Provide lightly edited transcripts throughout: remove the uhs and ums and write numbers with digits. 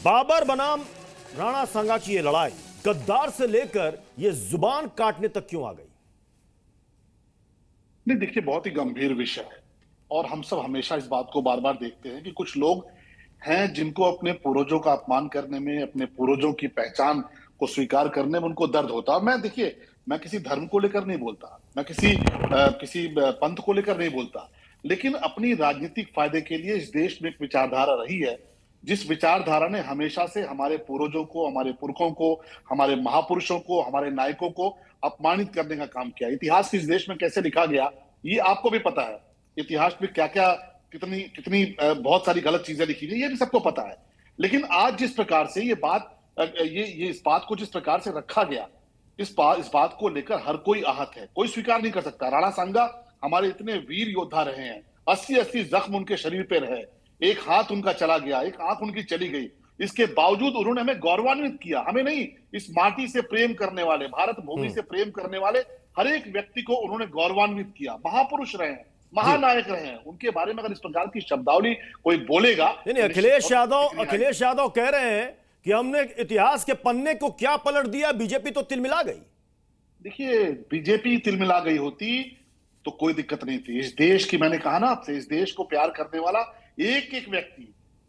बाबर बनाम राणा सांगा की ये लड़ाई गद्दार से लेकर ये जुबान काटने तक क्यों आ गई? नहीं, देखिए, बहुत ही गंभीर विषय है और हम सब हमेशा इस बात को बार बार देखते हैं कि कुछ लोग हैं जिनको अपने पूर्वजों का अपमान करने में, अपने पूर्वजों की पहचान को स्वीकार करने में उनको दर्द होता है। मैं किसी धर्म को लेकर नहीं बोलता, मैं किसी पंथ को लेकर नहीं बोलता, लेकिन अपनी राजनीतिक फायदे के लिए इस देश में एक विचारधारा रही है जिस विचारधारा ने हमेशा से हमारे पूर्वजों को, हमारे पुरखों को, हमारे महापुरुषों को, हमारे नायकों को अपमानित करने का काम किया। इतिहास इस देश में कैसे लिखा गया ये आपको भी पता है। इतिहास में क्या क्या कितनी बहुत सारी गलत चीजें लिखी गई ये भी सबको पता है। लेकिन आज जिस प्रकार से इस बात को जिस प्रकार से रखा गया, इस बात को लेकर हर कोई आहत है, कोई स्वीकार नहीं कर सकता। राणा सांगा हमारे इतने वीर योद्धा रहे हैं, 80-80 जख्म उनके शरीर पे रहे, एक हाथ उनका चला गया, एक आंख उनकी चली गई, इसके बावजूद उन्होंने हमें गौरवान्वित किया। हमें नहीं, इस माटी से प्रेम करने वाले, भारत भूमि से प्रेम करने वाले हर एक व्यक्ति को उन्होंने गौरवान्वित किया। महापुरुष रहे हैं, महानायक रहे हैं, उनके बारे में अगर इस प्रकार की शब्दावली कोई बोलेगा। नहीं, अखिलेश यादव कह रहे हैं कि हमने इतिहास के पन्ने को क्या पलट दिया, बीजेपी तो तिलमिला गई। देखिए, बीजेपी तिलमिला गई होती तो कोई दिक्कत नहीं थी। इस देश की, मैंने कहा ना आपसे, इस देश को प्यार करने वाला एक एक व्यक्ति,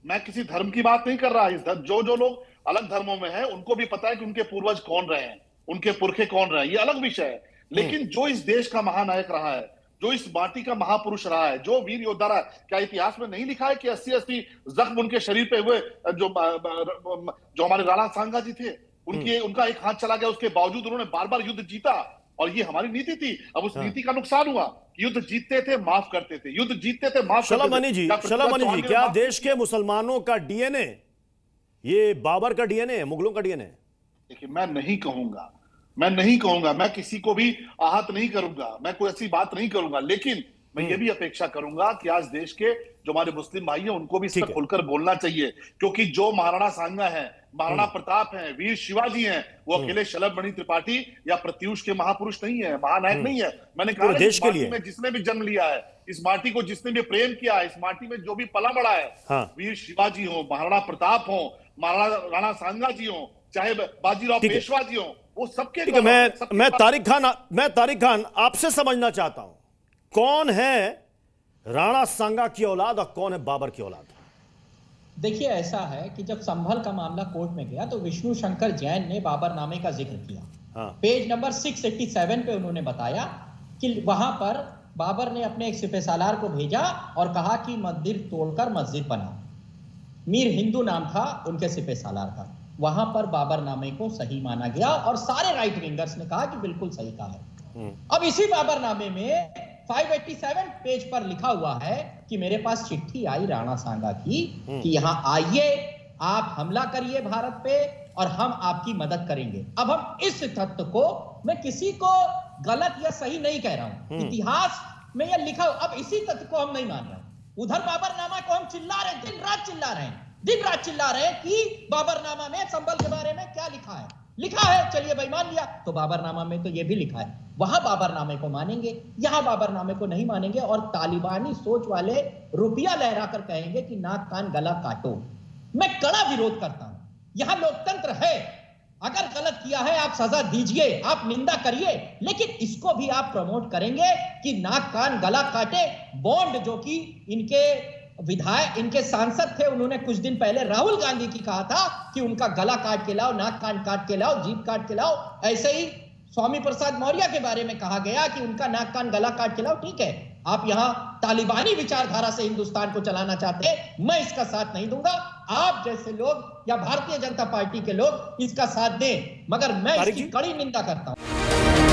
मैं किसी धर्म की बात नहीं कर रहा, जो लोग अलग धर्मों में हैं उनको भी पता है कि उनके पूर्वज कौन रहे हैं, उनके पुरखे कौन रहे हैं, ये अलग विषय है। लेकिन जो इस देश का महानायक रहा है, जो इस माटी का महापुरुष रहा है, जो वीर योद्धा रहा है, क्या इतिहास में नहीं लिखा है कि 80-80 जख्म उनके शरीर पे हुए? जो हमारे राणा सांगा जी थे, उनका एक हाथ चला गया, उसके बावजूद उन्होंने बार बार युद्ध जीता और ये हमारी नीति थी। अब उस नीति का नुकसान हुआ, युद्ध जीतते थे माफ करते थे, युद्ध जीतते थे माफ करते थे। शला मनी जी, क्या देश के मुसलमानों का डीएनए ये बाबर का डीएनए है, मुगलों का डीएनए? देखिए, मैं नहीं कहूंगा, मैं किसी को भी आहत नहीं करूंगा, मैं कोई ऐसी बात नहीं करूंगा, लेकिन मैं ये भी अपेक्षा करूंगा कि आज देश के जो हमारे मुस्लिम भाई हैं उनको भी इस पर खुलकर बोलना चाहिए, क्योंकि जो महाराणा सांगा है, महाराणा प्रताप हैं, वीर शिवाजी हैं, वो अकेले शलभ-मणि त्रिपाठी या प्रत्युष के महापुरुष नहीं है, महानायक नहीं है। मैंने कहा देश के लिए जिसने भी जन्म लिया है, इस माटी को जिसने भी प्रेम किया है, इस माटी में जो भी पला बड़ा है, वीर शिवाजी हो, महाराणा प्रताप हो, महाराणा राणा सांगा जी हो, चाहे बाजीराव पेशवा जी हो, वो सबके। मैं तारिक खान आपसे समझना चाहता हूं, कौन है राणा सांगा की औलाद और कौन है बाबर की औलाद? देखिए, ऐसा है कि जब संभल का मामला कोर्ट में गया तो विष्णु शंकर जैन ने बाबरनामे का जिक्र किया। पेज नंबर 687 पे उन्होंने बताया कि वहां पर बाबर ने अपने एक सिपहसालार को भेजा और कहा कि मंदिर तोड़कर मस्जिद बनाओ। मीर हिंदू नाम था उनके सिपहसालार का। वहां पर बाबरनामे को सही माना गया और सारे राइट विंगर्स ने कहा कि बिल्कुल सही कहा है। अब इसी बाबरनामे में 587 पेज पर लिखा हुआ है कि मेरे पास चिट्ठी आई राणा सांगा की कि यहां आइए, आप हमला करिए भारत पे और हम आपकी मदद करेंगे। अब हम इस तथ्य को, मैं किसी को गलत या सही नहीं कह रहा हूं, इतिहास में यह लिखा, अब इसी तथ्य को हम नहीं मान रहे। उधर बाबरनामा को हम चिल्ला रहे, दिन रात चिल्ला रहे हैं कि बाबरनामा में संभल के बारे में क्या लिखा है, चलिए भाई मान लिया, तो बाबरनामा में तो ये भी लिखा है। वहां बाबरनामे को मानेंगे, यहां बाबरनामे को नहीं मानेंगे और तालिबानी सोच वाले रुपया लहराकर कहेंगे कि नाक कान गला काटो। मैं कड़ा विरोध करता हूं। यहां लोकतंत्र है, अगर गलत किया है आप सजा दीजिए, आप निंदा करिए, लेकिन इसको भी आप प्रमोट करेंगे कि नाक कान गला काटे। बॉन्ड, जो कि इनके सांसद थे, उन्होंने कुछ दिन पहले राहुल गांधी की कहा था कि उनका गला काट के लाओ, नाक कान काट के लाओ, जीभ काट के लाओ। ऐसे ही स्वामी प्रसाद मौर्य के बारे में कहा गया कि उनका नाक कान गला काट के लाओ। ठीक है, आप यहां तालिबानी विचारधारा से हिंदुस्तान को चलाना चाहते हैं, मैं इसका साथ नहीं दूंगा। आप जैसे लोग या भारतीय जनता पार्टी के लोग इसका साथ दें, मगर मैं इसकी कड़ी निंदा करता हूं।